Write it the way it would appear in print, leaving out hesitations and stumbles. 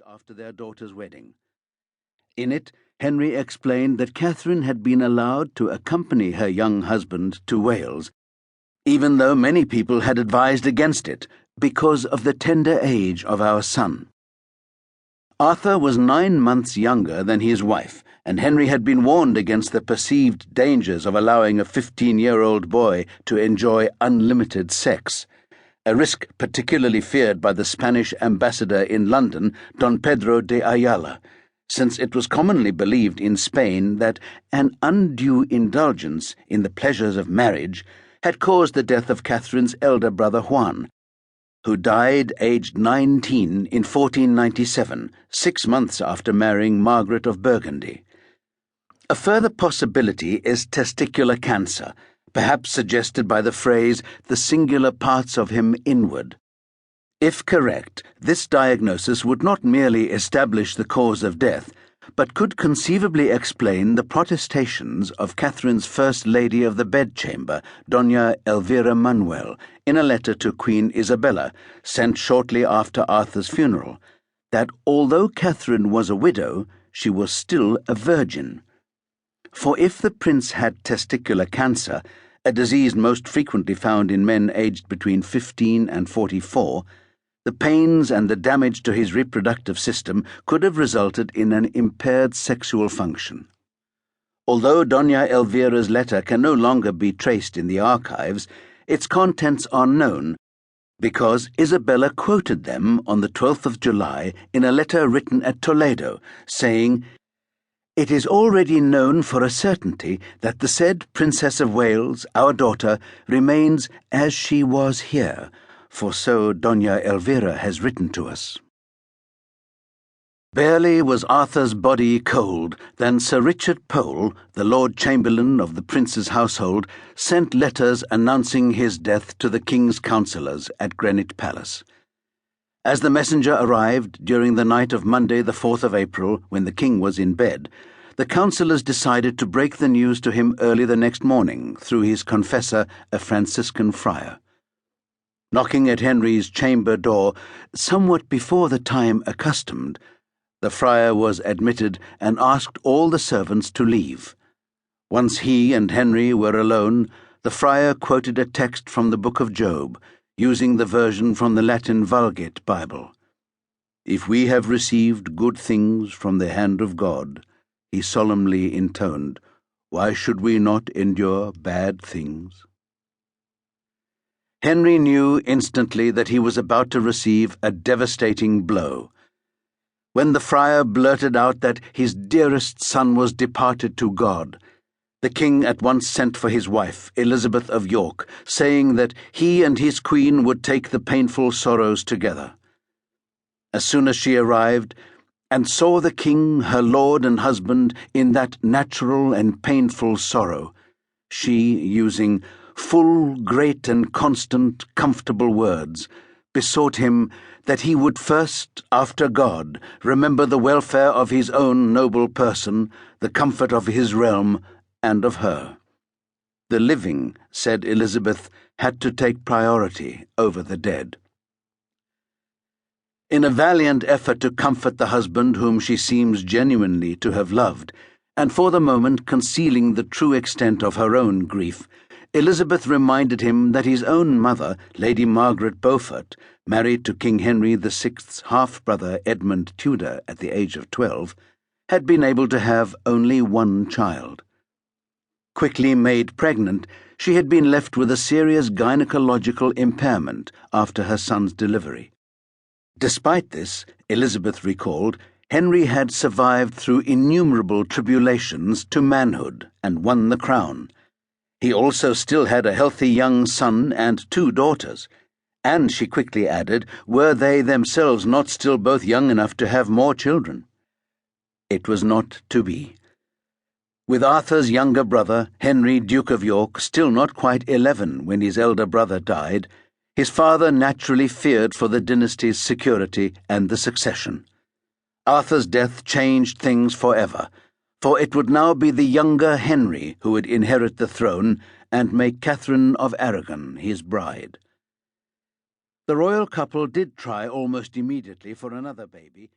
after their daughter's wedding. In it, Henry explained that Catherine had been allowed to accompany her young husband to Wales, even though many people had advised against it because of the tender age of our son. Arthur was 9 months younger than his wife, and Henry had been warned against the perceived dangers of allowing a 15-year-old boy to enjoy unlimited sex, a risk particularly feared by the Spanish ambassador in London, Don Pedro de Ayala, since it was commonly believed in Spain that an undue indulgence in the pleasures of marriage had caused the death of Catherine's elder brother Juan, who died aged 19 in 1497, 6 months after marrying Margaret of Burgundy. A further possibility is testicular cancer, perhaps suggested by the phrase, "the singular parts of him inward." If correct, this diagnosis would not merely establish the cause of death, but could conceivably explain the protestations of Catherine's First Lady of the Bedchamber, Doña Elvira Manuel, in a letter to Queen Isabella, sent shortly after Arthur's funeral, that although Catherine was a widow, she was still a virgin. For if the prince had testicular cancer, a disease most frequently found in men aged between 15 and 44, the pains and the damage to his reproductive system could have resulted in an impaired sexual function. Although Doña Elvira's letter can no longer be traced in the archives, its contents are known because Isabella quoted them on the 12th of July in a letter written at Toledo, saying, "It is already known for a certainty that the said Princess of Wales, our daughter, remains as she was here, for so Doña Elvira has written to us." Barely was Arthur's body cold than Sir Richard Pole, the Lord Chamberlain of the Prince's household, sent letters announcing his death to the King's councillors at Greenwich Palace. As the messenger arrived during the night of Monday the 4th of April, when the King was in bed, the councillors decided to break the news to him early the next morning through his confessor, a Franciscan friar. Knocking at Henry's chamber door, somewhat before the time accustomed, the friar was admitted and asked all the servants to leave. Once he and Henry were alone, the friar quoted a text from the book of Job, using the version from the Latin Vulgate Bible. "If we have received good things from the hand of God," he solemnly intoned, "why should we not endure bad things?" Henry knew instantly that he was about to receive a devastating blow. When the friar blurted out that his dearest son was departed to God, the King at once sent for his wife, Elizabeth of York, saying that he and his queen would take the painful sorrows together. As soon as she arrived, and saw the King, her lord and husband, in that natural and painful sorrow, she, using full, great, and constant, comfortable words, besought him that he would first, after God, remember the welfare of his own noble person, the comfort of his realm, and of her. The living, said Elizabeth, had to take priority over the dead. In a valiant effort to comfort the husband whom she seems genuinely to have loved, and for the moment concealing the true extent of her own grief, Elizabeth reminded him that his own mother, Lady Margaret Beaufort, married to King Henry VI's half-brother Edmund Tudor at the age of 12, had been able to have only one child. Quickly made pregnant, she had been left with a serious gynecological impairment after her son's delivery. Despite this, Elizabeth recalled, Henry had survived through innumerable tribulations to manhood and won the crown. He also still had a healthy young son and 2 daughters, and, she quickly added, were they themselves not still both young enough to have more children? It was not to be. With Arthur's younger brother, Henry, Duke of York, still not quite 11 when his elder brother died, his father naturally feared for the dynasty's security and the succession. Arthur's death changed things forever, for it would now be the younger Henry who would inherit the throne and make Catherine of Aragon his bride. The royal couple did try almost immediately for another baby.